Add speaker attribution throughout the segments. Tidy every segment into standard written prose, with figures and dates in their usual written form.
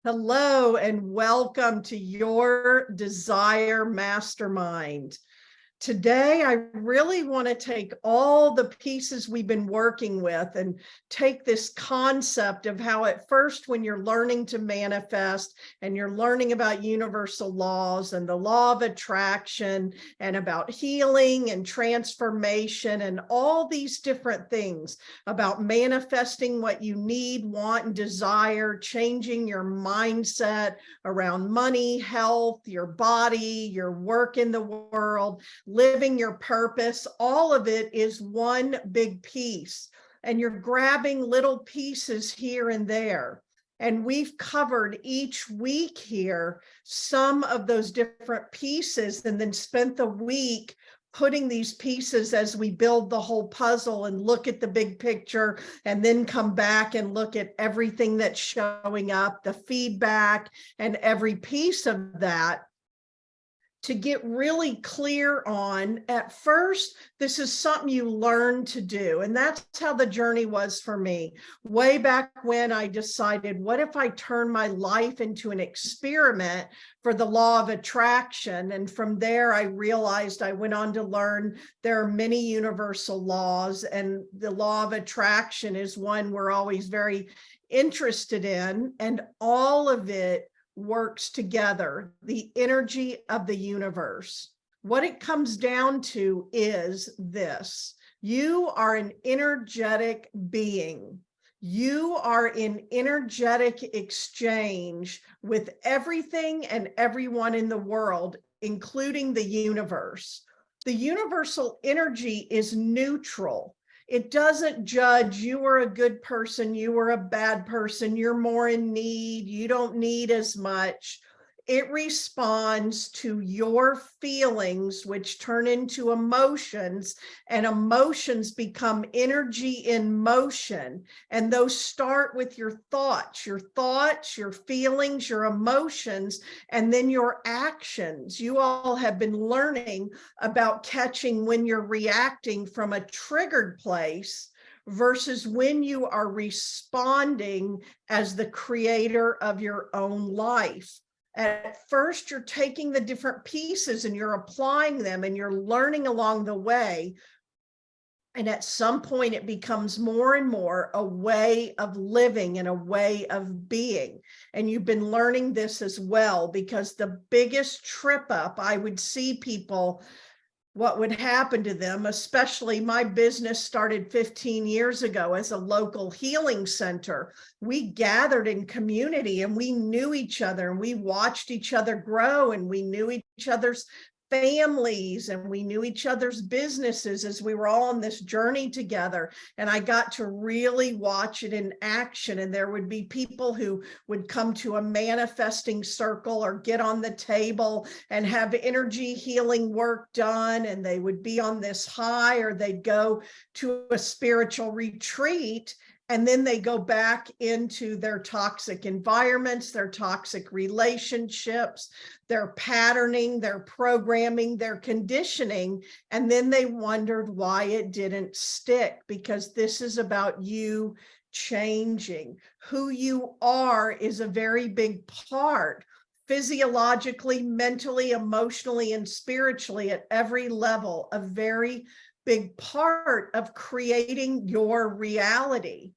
Speaker 1: Hello and welcome to your Desire Mastermind. Today, I really want to take all the pieces we've been working with and take this concept of how at first, when you're learning to manifest and you're learning about universal laws and the law of attraction and about healing and transformation and all these different things about manifesting what you need, want, and desire, changing your mindset around money, health, your body, your work in the world, living your purpose, all of it is one big piece. And you're grabbing little pieces here and there. And we've covered each week here some of those different pieces and then spent the week putting these pieces as we build the whole puzzle and look at the big picture and then come back and look at everything that's showing up, the feedback and every piece of that, to get really clear on, at first, this is something you learn to do. And that's how the journey was for me. Way back when I decided, what if I turn my life into an experiment for the law of attraction? And from there, I realized I went on to learn there are many universal laws, and the law of attraction is one we're always very interested in, and all of it works together, the energy of the universe. What it comes down to is this: you are an energetic being. You are in energetic exchange with everything and everyone in the world, including the universe. The universal energy is neutral. It doesn't judge, you are a good person, you are a bad person, you're more in need, you don't need as much. It responds to your feelings, which turn into emotions, and emotions become energy in motion. And those start with your thoughts, your feelings, your emotions, and then your actions. You all have been learning about catching when you're reacting from a triggered place versus when you are responding as the creator of your own life. At first, you're taking the different pieces and you're applying them and you're learning along the way. And at some point, it becomes more and more a way of living and a way of being. And you've been learning this as well, because the biggest trip up I would see people, what would happen to them, especially my business started 15 years ago as a local healing center. We gathered in community and we knew each other and we watched each other grow and we knew each other's families and we knew each other's businesses as we were all on this journey together. And I got to really watch it in action. And there would be people who would come to a manifesting circle or get on the table and have energy healing work done. And they would be on this high, or they'd go to a spiritual retreat. And then they go back into their toxic environments, their toxic relationships, their patterning, their programming, their conditioning. And then they wondered why it didn't stick, because this is about you changing. Who you are is a very big part, physiologically, mentally, emotionally, and spiritually, at every level, a very big part of creating your reality.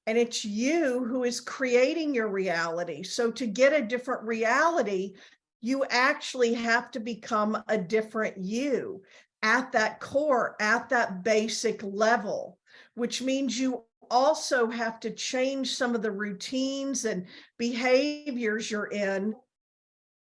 Speaker 1: And it's you who is creating your reality. So to get a different reality, you actually have to become a different you at that core, at that basic level, which means you also have to change some of the routines and behaviors you're in.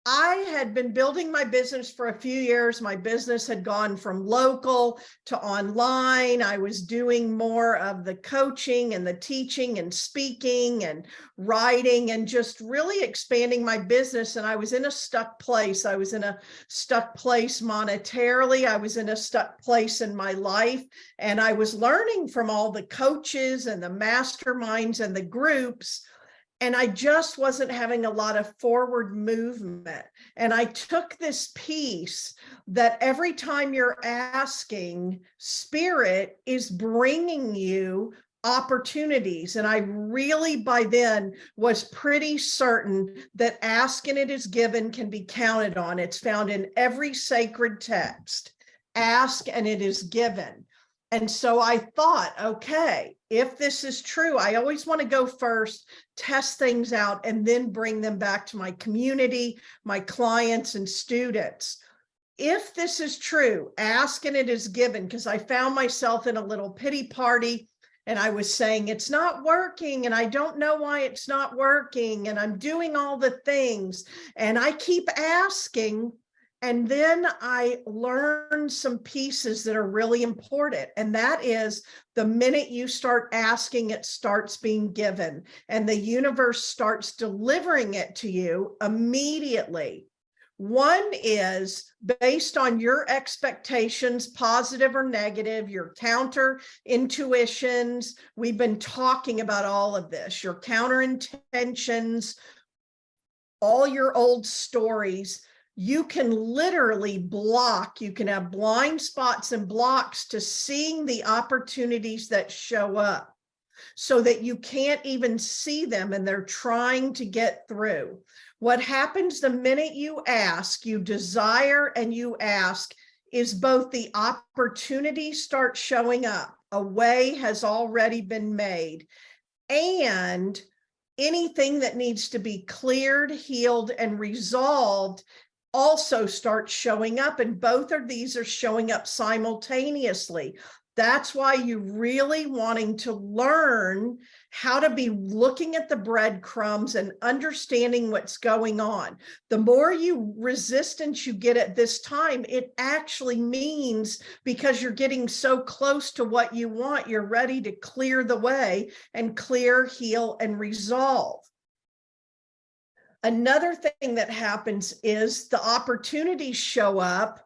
Speaker 1: I had been building my business for a few years. My business had gone from local to online. I was doing more of the coaching and the teaching and speaking and writing and just really expanding my business. And I was in a stuck place. I was in a stuck place monetarily. I was in a stuck place in my life. And I was learning from all the coaches and the masterminds and the groups. And I just wasn't having a lot of forward movement. And I took this piece that every time you're asking, Spirit is bringing you opportunities. And I really, by then, was pretty certain that ask and it is given can be counted on. It's found in every sacred text. Ask and it is given. And so I thought, okay, if this is true, I always want to go first, test things out, and then bring them back to my community, my clients and students. If this is true, ask and it is given, because I found myself in a little pity party and I was saying, it's not working and I don't know why it's not working and I'm doing all the things and I keep asking. And then I learned some pieces that are really important. And that is the minute you start asking, it starts being given and the universe starts delivering it to you immediately. One is based on your expectations, positive or negative, your counter intuitions. We've been talking about all of this, your counter intentions, all your old stories. You can literally block, you can have blind spots and blocks to seeing the opportunities that show up so that you can't even see them and they're trying to get through. What happens the minute you ask, you desire and you ask, is both the opportunities start showing up, a way has already been made, and anything that needs to be cleared, healed, and resolved also starts showing up. And both of these are showing up simultaneously. That's why you're really wanting to learn how to be looking at the breadcrumbs and understanding what's going on. The more resistance you get at this time, it actually means because you're getting so close to what you want, you're ready to clear the way and clear, heal, and resolve. Another thing that happens is the opportunities show up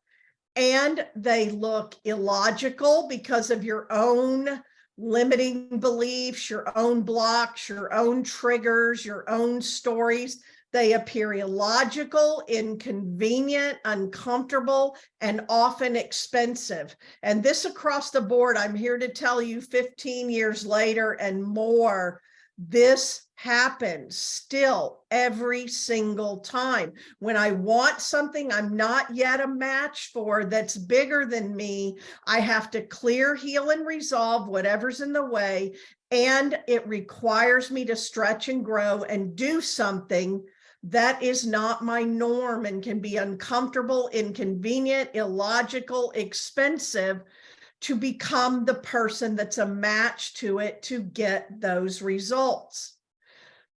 Speaker 1: and they look illogical because of your own limiting beliefs, your own blocks, your own triggers, your own stories. They appear illogical, inconvenient, uncomfortable, and often expensive. And this across the board, I'm here to tell you 15 years later and more, this happens still every single time. When I want something I'm not yet a match for that's bigger than me, I have to clear, heal, and resolve whatever's in the way. And it requires me to stretch and grow and do something that is not my norm and can be uncomfortable, inconvenient, illogical, expensive, to become the person that's a match to it to get those results.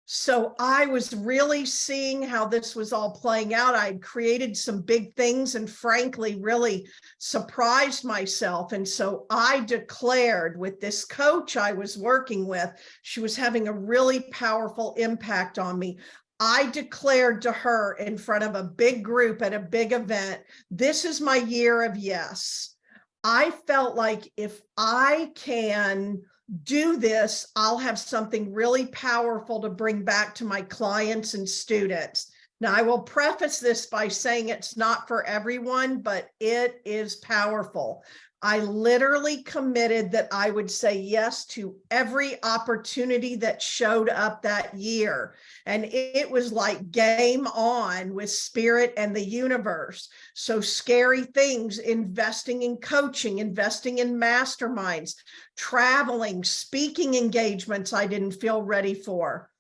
Speaker 1: So I was really seeing how this was all playing out. I'd created some big things and frankly, really surprised myself. And so I declared with this coach I was working with, she was having a really powerful impact on me. I declared to her in front of a big group at a big event, this is my year of yes. I felt like if I can do this, I'll have something really powerful to bring back to my clients and students. Now, I will preface this by saying it's not for everyone, but it is powerful. I literally committed that I would say yes to every opportunity that showed up that year. And it was like game on with spirit and the universe. So scary things, investing in coaching, investing in masterminds, traveling, speaking engagements I didn't feel ready for.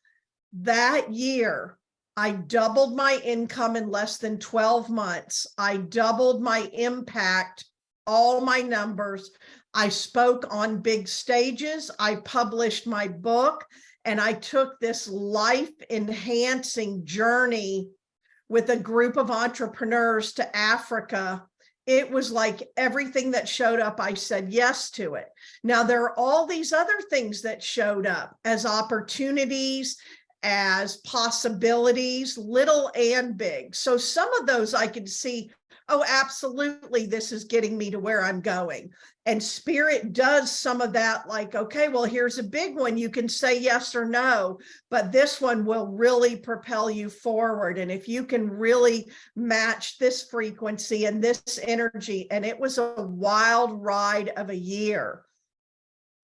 Speaker 1: That year, I doubled my income in less than 12 months. I doubled my impact, all my numbers. I spoke on big stages. I published my book, and I took this life-enhancing journey with a group of entrepreneurs to Africa. It was like everything that showed up, I said yes to it. Now, there are all these other things that showed up as opportunities, as possibilities, little and big. So some of those I could see, oh, absolutely, this is getting me to where I'm going. And spirit does some of that, like, okay, well, here's a big one. You can say yes or no, but this one will really propel you forward. And if you can really match this frequency and this energy, and it was a wild ride of a year.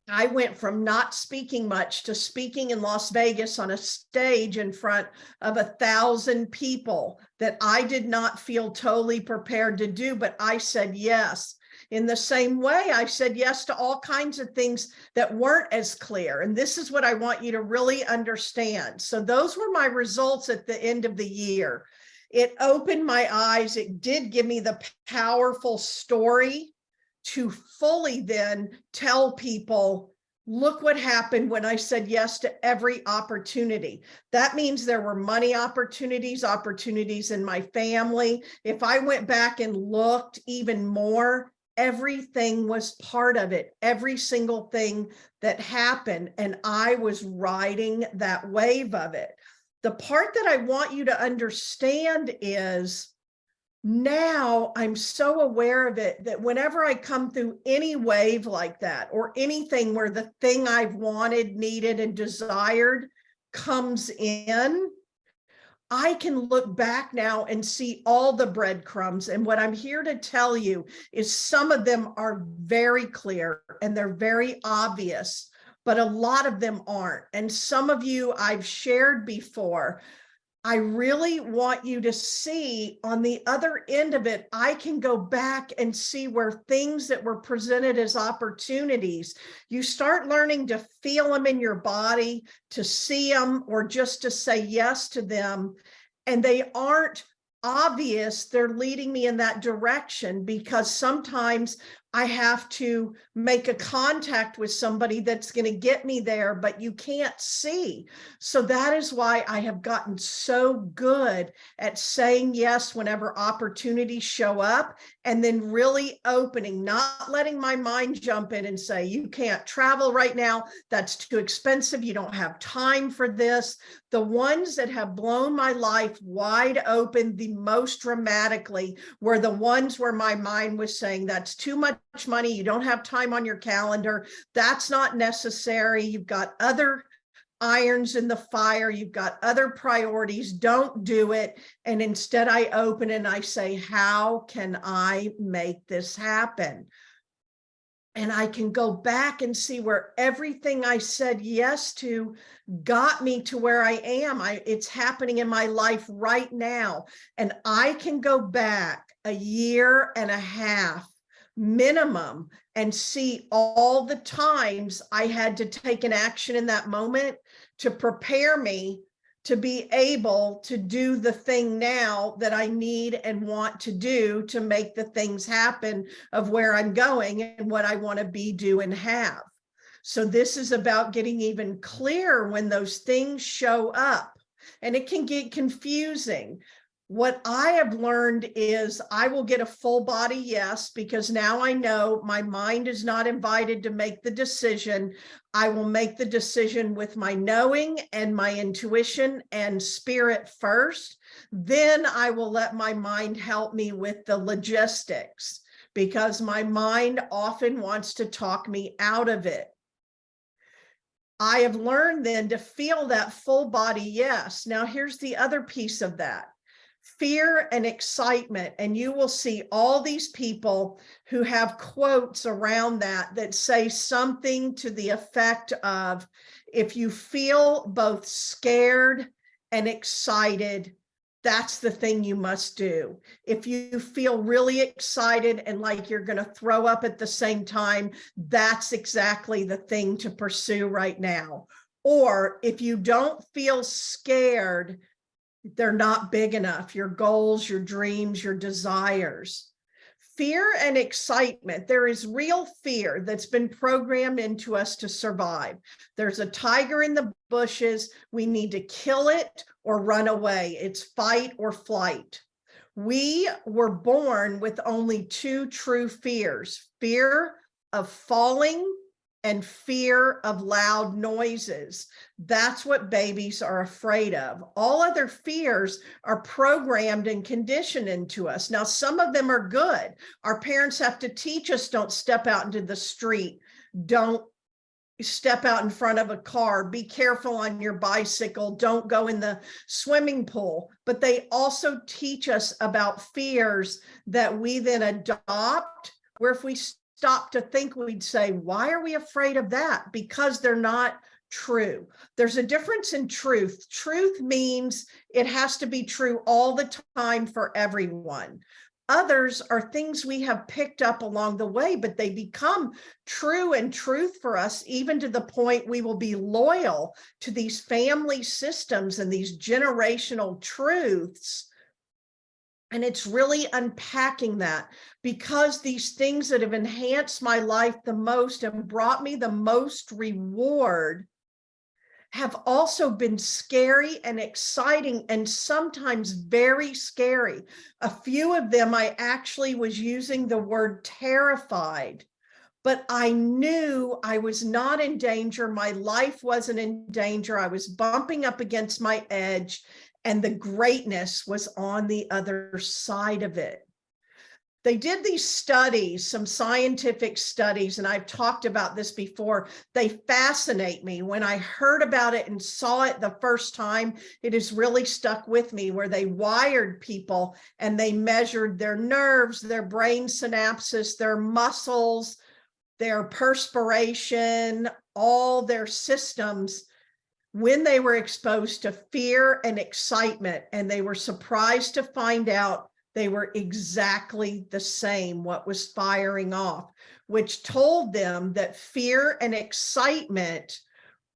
Speaker 1: I went from not speaking much to speaking in Las Vegas on a stage in front of 1,000 people that I did not feel totally prepared to do, but I said yes. In the same way, I said yes to all kinds of things that weren't as clear. And this is what I want you to really understand. So those were my results at the end of the year. It opened my eyes. It did give me the powerful story to fully then tell people, look what happened when I said yes to every opportunity. That means there were money opportunities, opportunities in my family. If I went back and looked even more, everything was part of it, every single thing that happened. And I was riding that wave of it. The part that I want you to understand is, now I'm so aware of it that whenever I come through any wave like that, or anything where the thing I've wanted, needed, and desired comes in, I can look back now and see all the breadcrumbs. And what I'm here to tell you is some of them are very clear and they're very obvious, but a lot of them aren't. And some of you I've shared before. I really want you to see on the other end of it, I can go back and see where things that were presented as opportunities, you start learning to feel them in your body, to see them, or just to say yes to them. And they aren't obvious. They're leading me in that direction, because sometimes I have to make a contact with somebody that's going to get me there, but you can't see. So that is why I have gotten so good at saying yes whenever opportunities show up, and then really opening, not letting my mind jump in and say, you can't travel right now. That's too expensive. You don't have time for this. The ones that have blown my life wide open the most dramatically were the ones where my mind was saying, that's too much money. You don't have time on your calendar. That's not necessary. You've got other irons in the fire. You've got other priorities. Don't do it. And instead I open and I say, how can I make this happen? And I can go back and see where everything I said yes to got me to where I am. It's happening in my life right now. And I can go back a year and a half minimum and see all the times I had to take an action in that moment to prepare me to be able to do the thing now that I need and want to do to make the things happen of where I'm going and what I want to be, do, and have. So this is about getting even clearer when those things show up, and it can get confusing. What I have learned is I will get a full body yes, because now I know my mind is not invited to make the decision. I will make the decision with my knowing and my intuition and spirit first. Then I will let my mind help me with the logistics, because my mind often wants to talk me out of it. I have learned then to feel that full body yes. Now here's the other piece of that. Fear and excitement. And you will see all these people who have quotes around that say something to the effect of, if you feel both scared and excited, that's the thing you must do. If you feel really excited and like you're going to throw up at the same time, that's exactly the thing to pursue right now. Or if you don't feel scared, they're not big enough, your goals, your dreams, your desires. Fear and excitement. There is real fear that's been programmed into us to survive. There's a tiger in the bushes. We need to kill it or run away. It's fight or flight. We were born with only two true fears: fear of falling and fear of loud noises. That's what babies are afraid of. All other fears are programmed and conditioned into us. Now, some of them are good. Our parents have to teach us, don't step out into the street. Don't step out in front of a car. Be careful on your bicycle. Don't go in the swimming pool. But they also teach us about fears that we then adopt, where if we stop to think, we'd say, why are we afraid of that? Because they're not true. There's a difference in truth. Truth means it has to be true all the time for everyone. Others are things we have picked up along the way, but they become true and truth for us, even to the point we will be loyal to these family systems and these generational truths. And it's really unpacking that, because these things that have enhanced my life the most and brought me the most reward have also been scary and exciting, and sometimes very scary. A few of them, I actually was using the word terrified, but I knew I was not in danger. My life wasn't in danger. I was bumping up against my edge, and the greatness was on the other side of it. They did these studies, some scientific studies, and I've talked about this before. They fascinate me. When I heard about it and saw it the first time, it has really stuck with me, where they wired people and they measured their nerves, their brain synapses, their muscles, their perspiration, all their systems when they were exposed to fear and excitement. And they were surprised to find out they were exactly the same, what was firing off, which told them that fear and excitement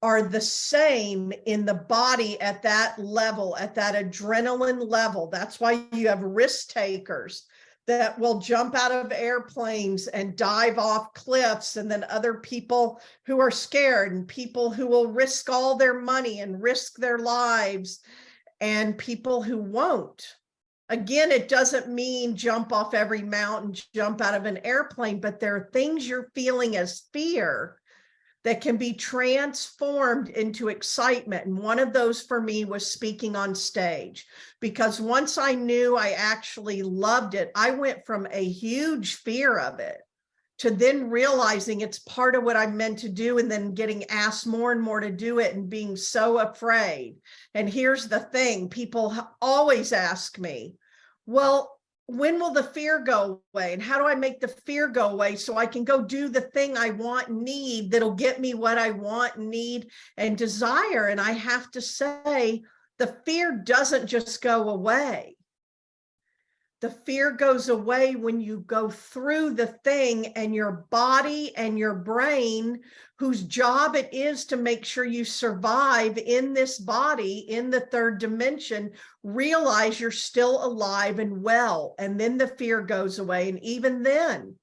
Speaker 1: are the same in the body at that level, at that adrenaline level. That's why you have risk takers that will jump out of airplanes and dive off cliffs, and then other people who are scared, and people who will risk all their money and risk their lives, and people who won't. Again, it doesn't mean jump off every mountain, jump out of an airplane, but there are things you're feeling as fear that can be transformed into excitement. And one of those for me was speaking on stage, because once I knew I actually loved it, I went from a huge fear of it to then realizing it's part of what I'm meant to do, and then getting asked more and more to do it and being so afraid. And here's the thing, people always ask me, well, when will the fear go away? And how do I make the fear go away so I can go do the thing I want and need that'll get me what I want, need, and desire? And I have to say, the fear doesn't just go away. The fear goes away when you go through the thing, and your body and your brain, whose job it is to make sure you survive in this body, in the third dimension, realize you're still alive and well. And then the fear goes away. And even then,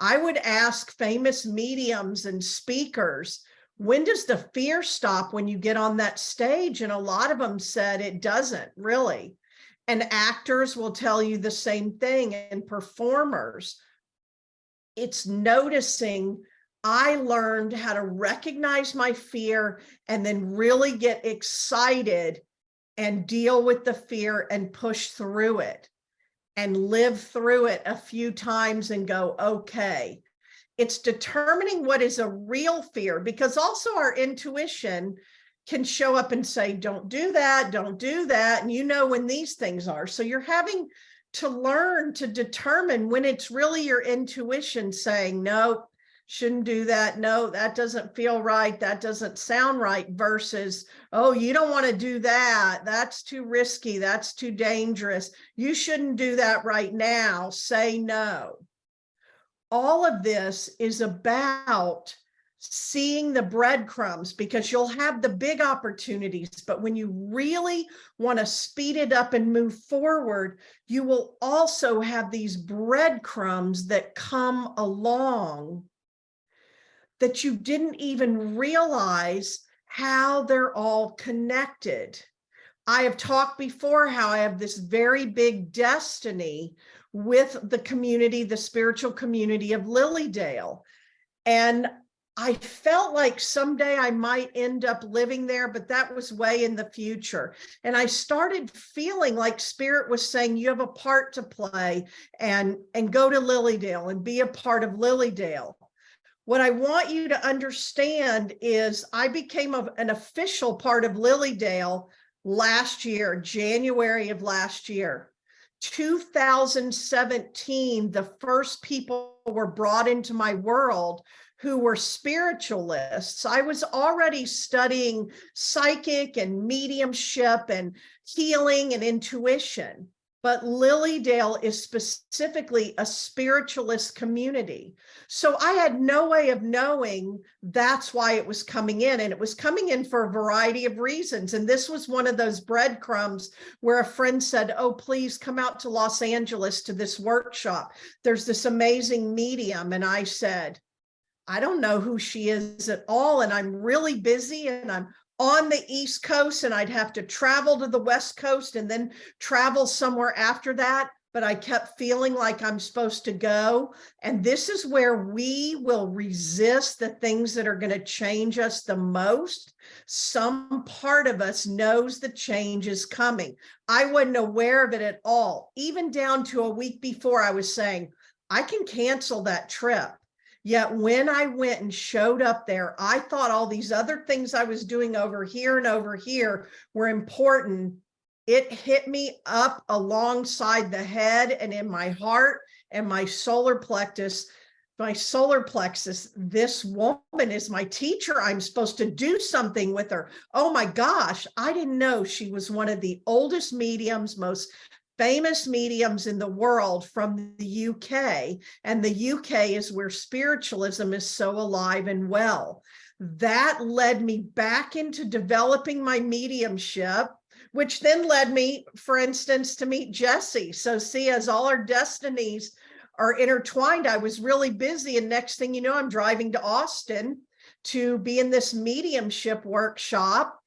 Speaker 1: I would ask famous mediums and speakers, when does the fear stop when you get on that stage? And a lot of them said it doesn't really. And actors will tell you the same thing, and performers. It's noticing. I learned how to recognize my fear and then really get excited and deal with the fear and push through it and live through it a few times and go, okay. It's determining what is a real fear, because also our intuition can show up and say, don't do that, don't do that. And you know when these things are. So you're having to learn to determine when it's really your intuition saying, no, shouldn't do that. No, that doesn't feel right. That doesn't sound right, versus, oh, you don't want to do that. That's too risky. That's too dangerous. You shouldn't do that right now. Say no. All of this is about seeing the breadcrumbs, because you'll have the big opportunities, but when you really want to speed it up and move forward, you will also have these breadcrumbs that come along that you didn't even realize how they're all connected. I have talked before how I have this very big destiny with the community, the spiritual community of Lilydale. And I felt like someday I might end up living there, but that was way in the future. And I started feeling like Spirit was saying, you have a part to play, and go to Lilydale and be a part of Lilydale. What I want you to understand is I became an official part of Lilydale last year, January of last year. 2017, the first people were brought into my world who were spiritualists. I was already studying psychic and mediumship and healing and intuition, but Lilydale is specifically a spiritualist community. So I had no way of knowing that's why it was coming in. And it was coming in for a variety of reasons. And this was one of those breadcrumbs where a friend said, oh, please come out to Los Angeles to this workshop. There's this amazing medium. And I said, I don't know who she is at all. And I'm really busy and I'm on the East Coast and I'd have to travel to the West Coast and then travel somewhere after that. But I kept feeling like I'm supposed to go. And this is where we will resist the things that are going to change us the most. Some part of us knows the change is coming. I wasn't aware of it at all. Even down to a week before, I was saying, I can cancel that trip. Yet when I went and showed up there, I thought all these other things I was doing over here were important. It hit me up alongside the head and in my heart and my solar plexus. This woman is my teacher. I'm supposed to do something with her. Oh my gosh, I didn't know she was one of the oldest mediums, most famous mediums in the world from the UK. And the UK is where spiritualism is so alive and well. That led me back into developing my mediumship, which then led me, for instance, to meet Jessie. So see, as all our destinies are intertwined, I was really busy. And next thing you know, I'm driving to Austin to be in this mediumship workshop.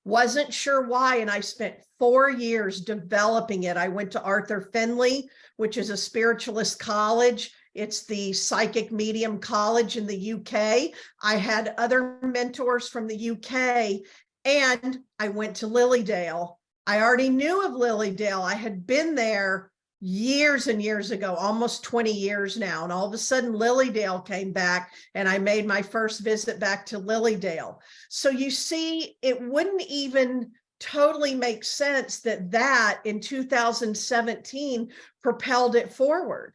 Speaker 1: Wasn't sure why, and I spent 4 years developing it. I went to Arthur Findlay, which is a spiritualist college. It's the psychic medium college in the UK. I had other mentors from the UK, and I went to Lilydale. I already knew of Lilydale. I had been there years and years ago, almost 20 years now. And all of a sudden, Lilydale came back and I made my first visit back to Lilydale. So you see, it wouldn't even totally make sense that in 2017 propelled it forward.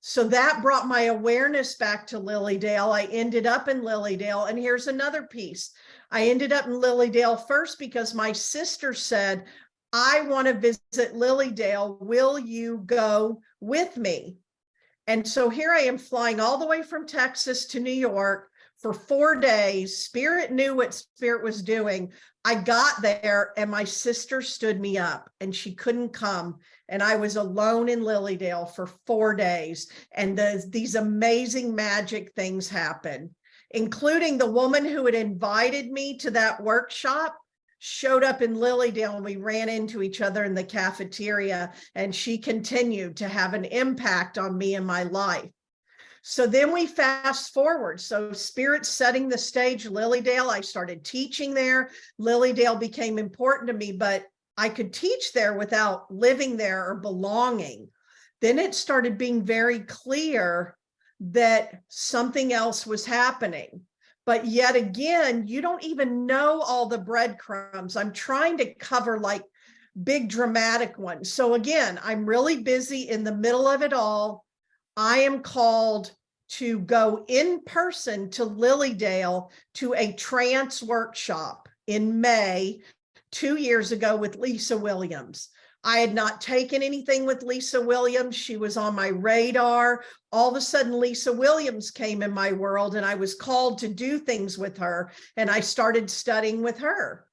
Speaker 1: So that brought my awareness back to Lilydale. I ended up in Lilydale. And here's another piece. I ended up in Lilydale first because my sister said, I want to visit Lilydale. Will you go with me? And so here I am flying all the way from Texas to New York for 4 days. Spirit knew what Spirit was doing. I got there and my sister stood me up and she couldn't come. And I was alone in Lilydale for 4 days. And these amazing magic things happened, including the woman who had invited me to that workshop showed up in Lilydale and we ran into each other in the cafeteria, and she continued to have an impact on me in my life. So then we fast forward. So Spirit setting the stage, Lilydale, I started teaching there. Lilydale became important to me, but I could teach there without living there or belonging. Then it started being very clear that something else was happening. But yet again, you don't even know all the breadcrumbs. I'm trying to cover like big dramatic ones. So again, I'm really busy in the middle of it all. I am called to go in person to Lilydale to a trance workshop in May 2 years ago with Lisa Williams. I had not taken anything with Lisa Williams. She was on my radar. All of a sudden, Lisa Williams came in my world and I was called to do things with her. And I started studying with her.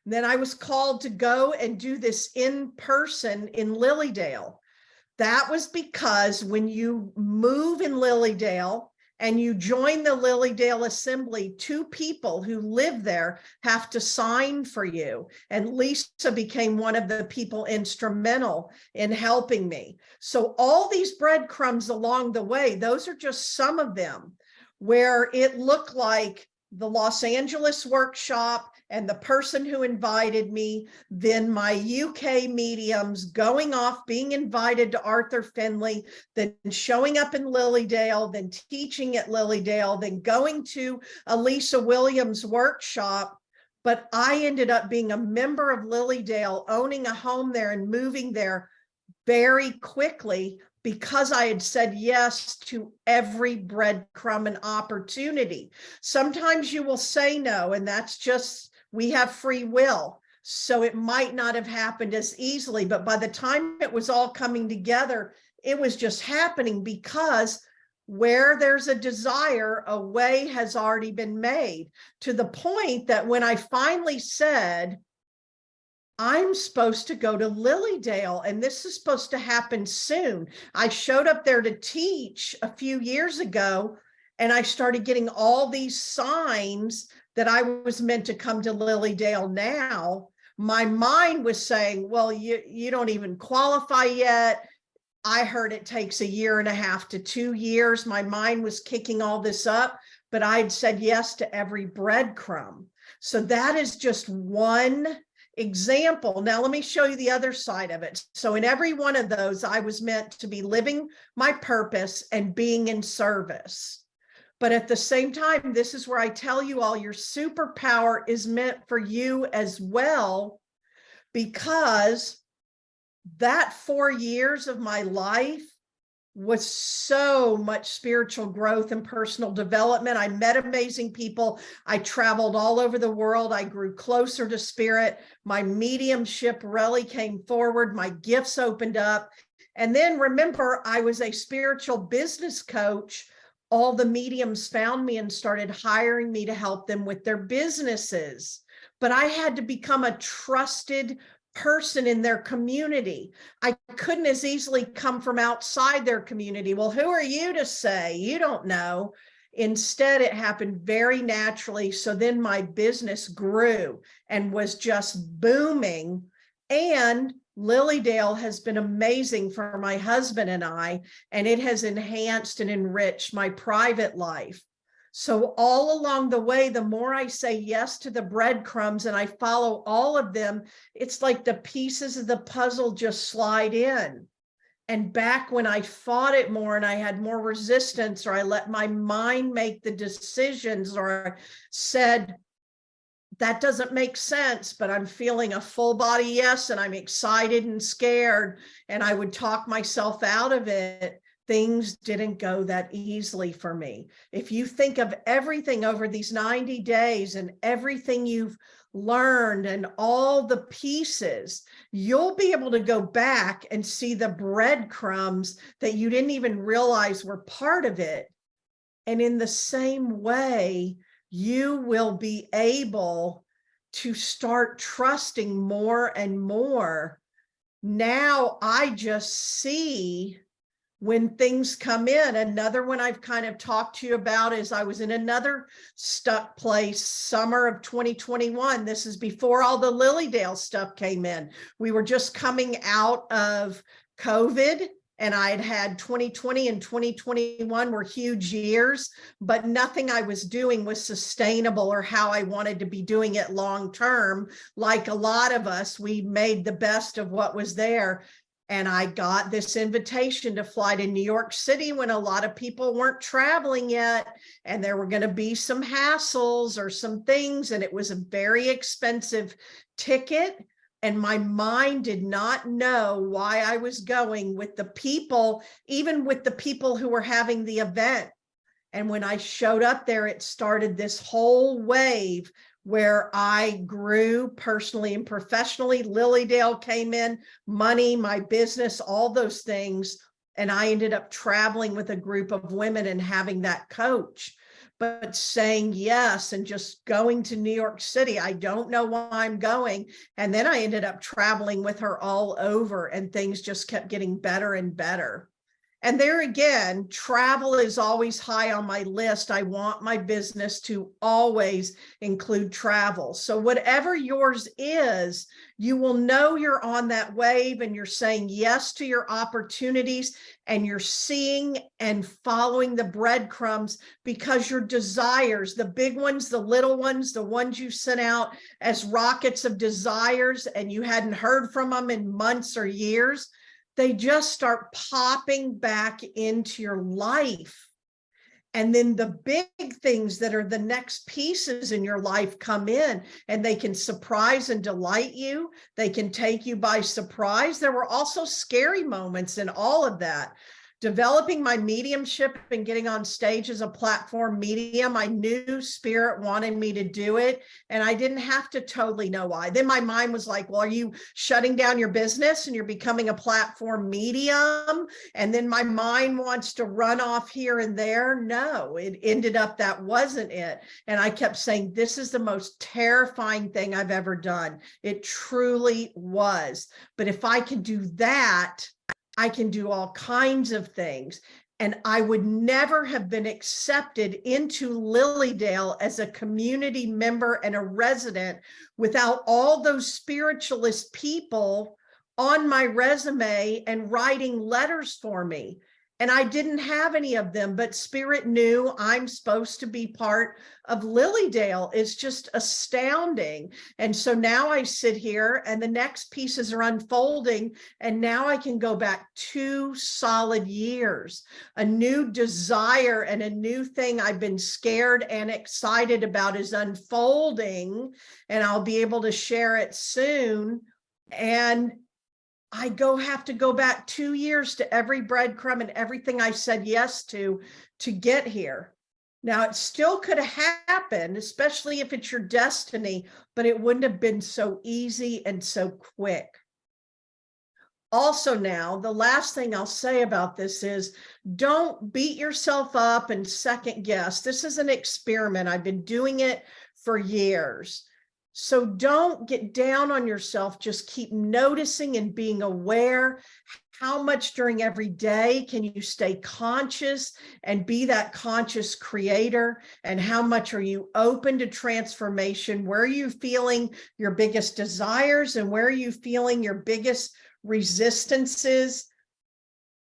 Speaker 1: Then I was called to go and do this in person in Lilydale. That was because when you move in Lilydale and you join the Lilydale Assembly, 2 people who live there have to sign for you. And Lisa became one of the people instrumental in helping me. So all these breadcrumbs along the way, those are just some of them, where it looked like the Los Angeles workshop and the person who invited me, then my UK mediums going off, being invited to Arthur Findlay, then showing up in Lilydale, then teaching at Lilydale, then going to a Lisa Williams workshop, but I ended up being a member of Lilydale, owning a home there and moving there very quickly because I had said yes to every breadcrumb and opportunity. Sometimes you will say no, and that's just, we have free will. So it might not have happened as easily, but by the time it was all coming together, it was just happening because where there's a desire, a way has already been made, to the point that when I finally said, I'm supposed to go to Lilydale and this is supposed to happen soon. I showed up there to teach a few years ago and I started getting all these signs that I was meant to come to Lilydale now. My mind was saying, well, you don't even qualify yet. I heard it takes 1.5 to 2 years. My mind was kicking all this up, but I'd said yes to every breadcrumb. So that is just one example. Now, let me show you the other side of it. So in every one of those, I was meant to be living my purpose and being in service. But at the same time, this is where I tell you all, your superpower is meant for you as well, because that 4 years of my life was so much spiritual growth and personal development. I met amazing people. I traveled all over the world. I grew closer to spirit. My mediumship really came forward. My gifts opened up. And then remember, I was a spiritual business coach. All the mediums found me and started hiring me to help them with their businesses. But I had to become a trusted person in their community. I couldn't as easily come from outside their community. Well, who are you to say? You don't know. Instead, it happened very naturally. So then my business grew and was just booming. And Lilydale has been amazing for my husband and I, and it has enhanced and enriched my private life. So all along the way, the more I say yes to the breadcrumbs and I follow all of them, it's like the pieces of the puzzle just slide in. And back when I fought it more and I had more resistance, or I let my mind make the decisions, or I said, that doesn't make sense, but I'm feeling a full body yes, and I'm excited and scared, and I would talk myself out of it, things didn't go that easily for me. If you think of everything over these 90 days and everything you've learned and all the pieces, you'll be able to go back and see the breadcrumbs that you didn't even realize were part of it. And in the same way, you will be able to start trusting more and more. Now I just see when things come in. Another one I've kind of talked to you about is I was in another stuck place summer of 2021. This is before all the Lilydale stuff came in. We were just coming out of COVID, and I'd had 2020 and 2021 were huge years, but nothing I was doing was sustainable or how I wanted to be doing it long term. Like a lot of us, we made the best of what was there. And I got this invitation to fly to New York City when a lot of people weren't traveling yet, and there were going to be some hassles or some things, and it was a very expensive ticket. And my mind did not know why I was going with the people, even with the people who were having the event. And when I showed up there, it started this whole wave where I grew personally and professionally. Lilydale came in, money, my business, all those things. And I ended up traveling with a group of women and having that coach. But saying yes and just going to New York City, I don't know why I'm going. And then I ended up traveling with her all over, and things just kept getting better and better. And there again, travel is always high on my list. I want my business to always include travel. So whatever yours is, you will know you're on that wave and you're saying yes to your opportunities, and you're seeing and following the breadcrumbs, because your desires, the big ones, the little ones, the ones you sent out as rockets of desires and you hadn't heard from them in months or years, they just start popping back into your life. And then the big things that are the next pieces in your life come in, and they can surprise and delight you. They can take you by surprise. There were also scary moments in all of that. Developing my mediumship and getting on stage as a platform medium, I knew Spirit wanted me to do it, and I didn't have to totally know why. Then my mind was like, well, are you shutting down your business and you're becoming a platform medium? And then my mind wants to run off here and there. No, it ended up that wasn't it. And I kept saying, this is the most terrifying thing I've ever done. It truly was. But if I can do that, I can do all kinds of things. And I would never have been accepted into Lilydale as a community member and a resident without all those spiritualist people on my resume and writing letters for me. And I didn't have any of them, but Spirit knew I'm supposed to be part of Lilydale. It's just astounding. And so now I sit here and the next pieces are unfolding. And now I can go back 2 solid years, a new desire and a new thing I've been scared and excited about is unfolding. And I'll be able to share it soon. And I have to go back 2 years to every breadcrumb and everything I said yes to get here. Now, it still could have happened, especially if it's your destiny, but it wouldn't have been so easy and so quick. Also now, the last thing I'll say about this is don't beat yourself up and second guess. This is an experiment. I've been doing it for years. So don't get down on yourself. Just keep noticing and being aware. How much during every day can you stay conscious and be that conscious creator? And how much are you open to transformation? Where are you feeling your biggest desires and where are you feeling your biggest resistances?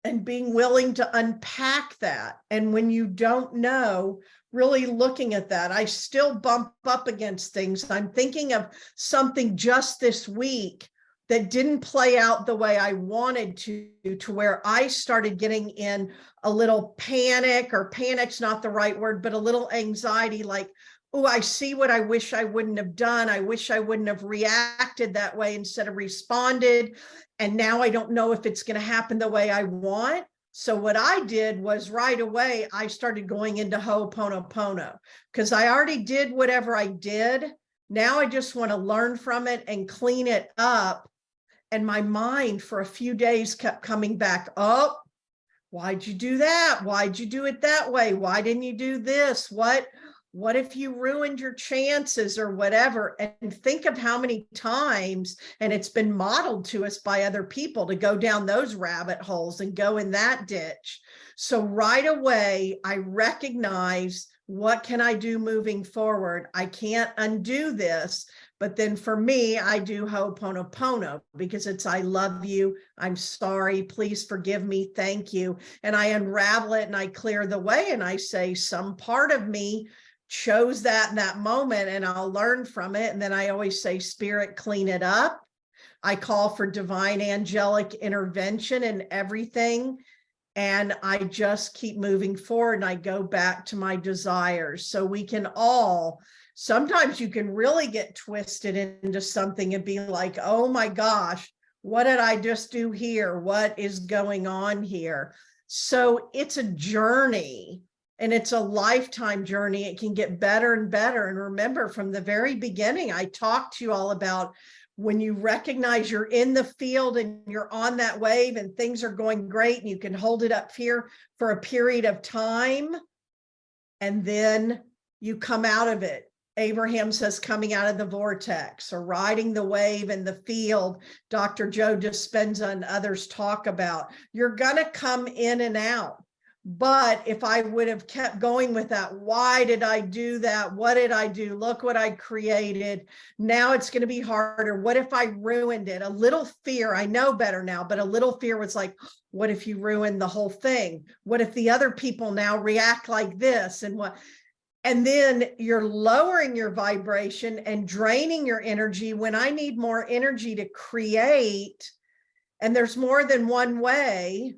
Speaker 1: And being willing to unpack that. And when you don't know, really looking at that, I still bump up against things. I'm thinking of something just this week that didn't play out the way I wanted to where I started getting in a little panic, or panic's not the right word, but a little anxiety, like, oh, I see what I wish I wouldn't have done. I wish I wouldn't have reacted that way instead of responded. And now I don't know if it's going to happen the way I want. So what I did was right away, I started going into Ho'oponopono because I already did whatever I did. Now I just want to learn from it and clean it up. And my mind for a few days kept coming back. Oh, why'd you do that? Why'd you do it that way? Why didn't you do this? What if you ruined your chances or whatever? And think of how many times, and it's been modeled to us by other people to go down those rabbit holes and go in that ditch. So right away, I recognize, what can I do moving forward? I can't undo this. But then for me, I do Ho'oponopono because it's, I love you. I'm sorry. Please forgive me. Thank you. And I unravel it and I clear the way. And I say, some part of me chose that in that moment and I'll learn from it. And then I always say, Spirit, clean it up. I call for divine angelic intervention and everything. And I just keep moving forward and I go back to my desires. So we can all, sometimes you can really get twisted into something and be like, oh my gosh, what did I just do here? What is going on here? So it's a journey. And it's a lifetime journey. It can get better and better. And remember, from the very beginning, I talked to you all about when you recognize you're in the field and you're on that wave and things are going great and you can hold it up here for a period of time. And then you come out of it. Abraham says coming out of the vortex or riding the wave in the field. Dr. Joe Dispenza and others talk about, you're going to come in and out. But if I would have kept going with that, why did I do that? What did I do? Look what I created. Now it's going to be harder. What if I ruined it? A little fear, I know better now, but a little fear was like, what if you ruin the whole thing? What if the other people now react like this? And then you're lowering your vibration and draining your energy when I need more energy to create. And there's more than one way.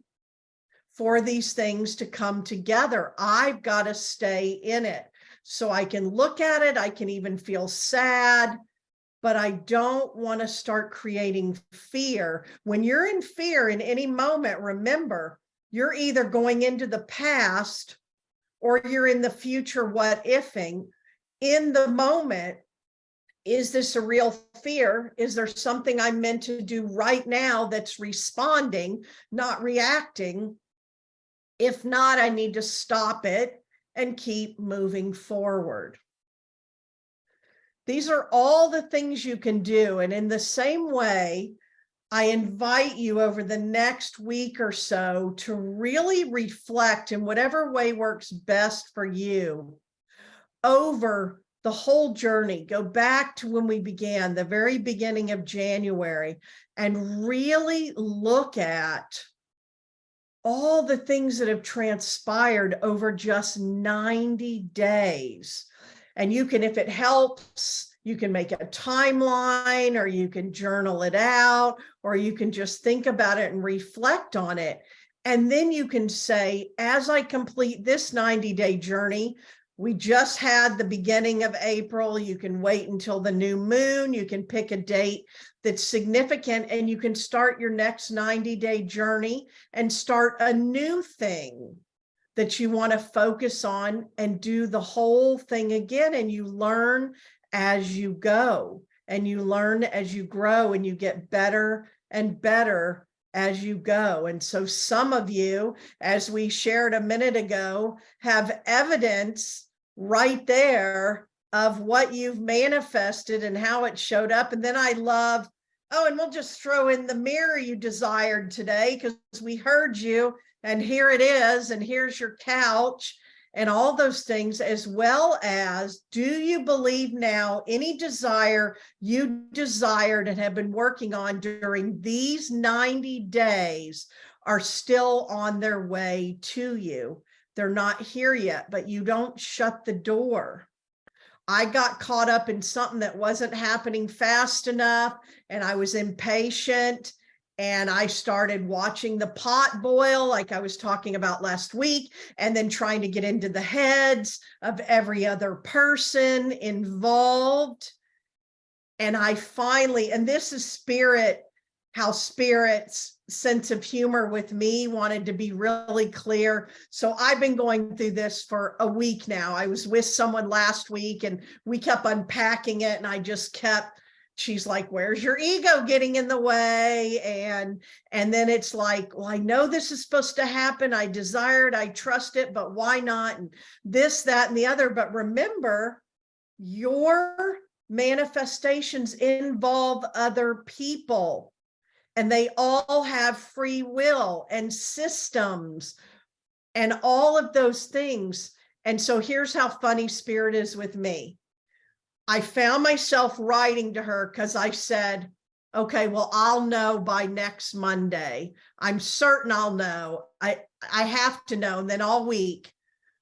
Speaker 1: for these things to come together. I've got to stay in it. So I can look at it, I can even feel sad, but I don't want to start creating fear. When you're in fear in any moment, remember, you're either going into the past or you're in the future what ifing. In the moment, is this a real fear? Is there something I'm meant to do right now that's responding, not reacting? If not, I need to stop it and keep moving forward. These are all the things you can do. And in the same way, I invite you over the next week or so to really reflect in whatever way works best for you over the whole journey. Go back to when we began, the very beginning of January, and really look at all the things that have transpired over just 90 days. And you can, if it helps, you can make a timeline, or you can journal it out, or you can just think about it and reflect on it. And then you can say, as I complete this 90-day journey, we just had the beginning of April. You can wait until the new moon. You can pick a date that's significant, and you can start your next 90-day journey and start a new thing that you want to focus on and do the whole thing again. And you learn as you go, and you learn as you grow, and you get better and better as you go. And so some of you, as we shared a minute ago, have evidence right there of what you've manifested and how it showed up. And then I love, oh, and we'll just throw in the mirror you desired today, because we heard you, and here it is, and here's your couch, and all those things, as well as, do you believe now any desire you desired and have been working on during these 90 days are still on their way to you? They're not here yet, but you don't shut the door. I got caught up in something that wasn't happening fast enough, and I was impatient, and I started watching the pot boil, like I was talking about last week, and then trying to get into the heads of every other person involved. And I finally, and this is spirit, how spirit's sense of humor with me wanted to be really clear. So I've been going through this for a week now. I was with someone last week, and we kept unpacking it, and I just kept, she's like, where's your ego getting in the way? And then it's like, well, I know this is supposed to happen. I desire it, I trust it, but why not? And this, that, and the other. But remember, your manifestations involve other people, and they all have free will and systems and all of those things. And so here's how funny spirit is with me. I found myself writing to her because I said, okay, well, I'll know by next Monday. I'm certain I'll know. I have to know. And then all week,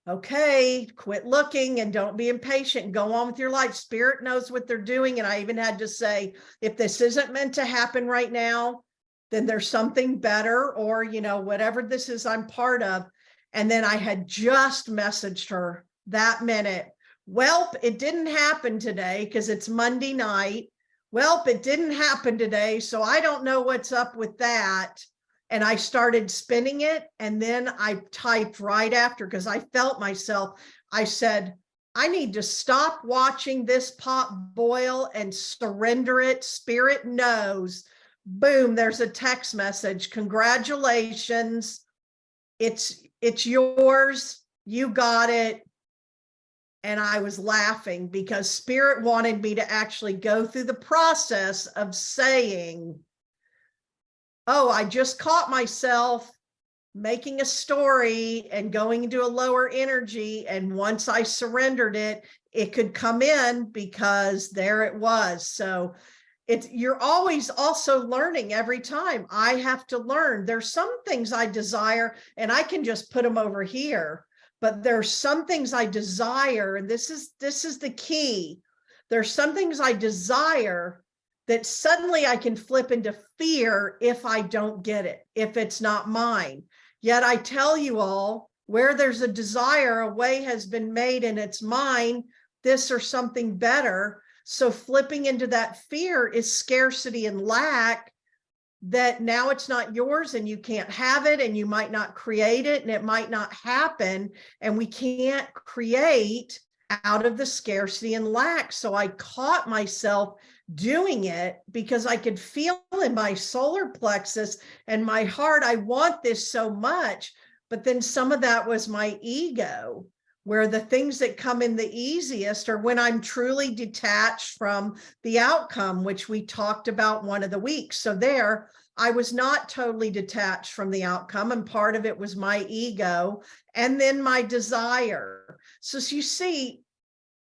Speaker 1: okay, quit looking and don't be impatient. Go on with your life. Spirit knows what they're doing. And I even had to say, if this isn't meant to happen right now, then there's something better, or, you know, whatever this is I'm part of. And then I had just messaged her that minute. Welp, it didn't happen today because it's Monday night. Welp, it didn't happen today, so I don't know what's up with that. And I started spinning it, and then I typed right after, because I felt myself. I said, I need to stop watching this pot boil and surrender it. Spirit knows. Boom, there's a text message. Congratulations. It's yours. You got it. And I was laughing because spirit wanted me to actually go through the process of saying, oh, I just caught myself making a story and going into a lower energy. And once I surrendered it, it could come in, because there it was. So you're always also learning every time. I have to learn. There's some things I desire and I can just put them over here. But there's some things I desire, and this is the key. There's some things I desire that suddenly I can flip into fear if I don't get it, if it's not mine. Yet I tell you all, where there's a desire, a way has been made and it's mine, this or something better. So flipping into that fear is scarcity and lack, that now it's not yours and you can't have it and you might not create it and it might not happen. And we can't create out of the scarcity and lack. So I caught myself doing it because I could feel in my solar plexus and my heart, I want this so much. But then some of that was my ego, where the things that come in the easiest are when I'm truly detached from the outcome, which we talked about one of the weeks. So there, I was not totally detached from the outcome, and part of it was my ego and then my desire. So you see,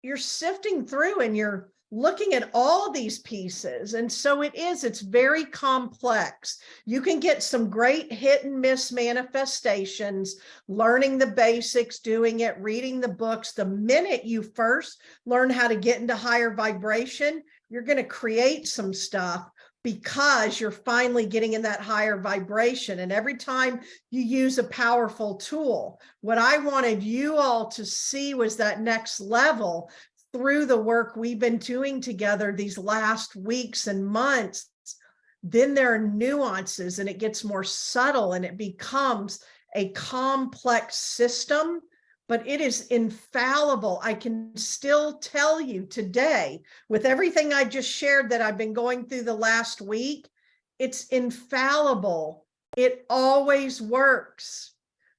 Speaker 1: you're sifting through and you're looking at all these pieces. And so it's very complex. You can get some great hit and miss manifestations, learning the basics, doing it, reading the books. The minute you first learn how to get into higher vibration, you're going to create some stuff because you're finally getting in that higher vibration. And every time you use a powerful tool, what I wanted you all to see was that next level through the work we've been doing together these last weeks and months. Then there are nuances and it gets more subtle and it becomes a complex system, but it is infallible. I can still tell you today, with everything I just shared that I've been going through the last week, it's infallible. It always works.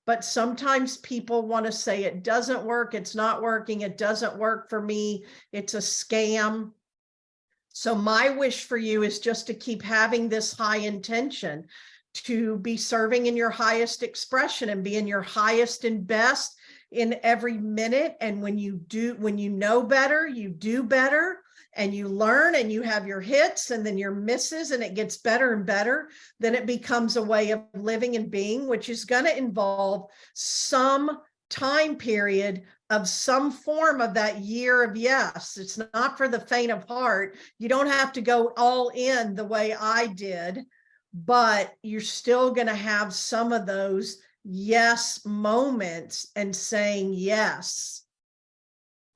Speaker 1: But sometimes people want to say it doesn't work, it's not working, it doesn't work for me, it's a scam. So my wish for you is just to keep having this high intention, to be serving in your highest expression and be in your highest and best in every minute. And when you know better, you do better. And you learn and you have your hits and then your misses and it gets better and better, then it becomes a way of living and being, which is going to involve some time period of some form of that year of yes. It's not for the faint of heart. You don't have to go all in the way I did, but you're still going to have some of those yes moments and saying yes,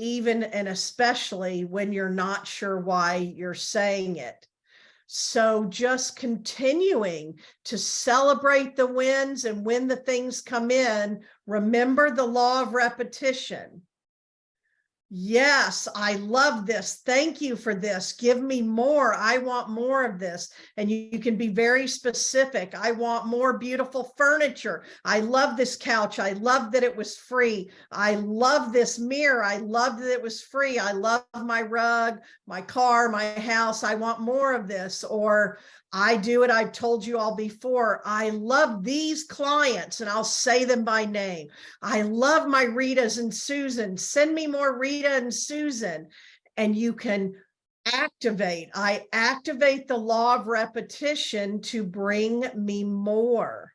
Speaker 1: even and especially when you're not sure why you're saying it. So just continuing to celebrate the wins, and when the things come in, remember the law of repetition. Yes, I love this. Thank you for this. Give me more. I want more of this. And you can be very specific. I want more beautiful furniture. I love this couch. I love that it was free. I love this mirror. I love that it was free. I love my rug, my car, my house. I want more of this. Or I do it. I've told you all before. I love these clients, and I'll say them by name. I love my Ritas and Susan. Send me more Rita and Susan. And you can activate. I activate the law of repetition to bring me more.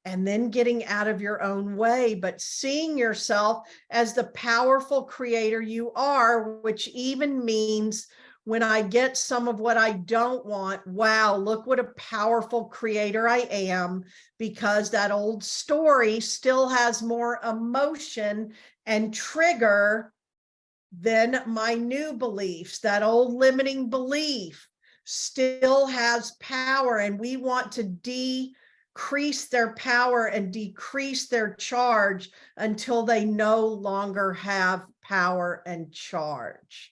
Speaker 1: And then getting out of your own way, but seeing yourself as the powerful creator you are, which even means when I get some of what I don't want, wow, look what a powerful creator I am, because that old story still has more emotion and trigger than my new beliefs. That old limiting belief still has power, and we want to decrease their power and decrease their charge until they no longer have power and charge.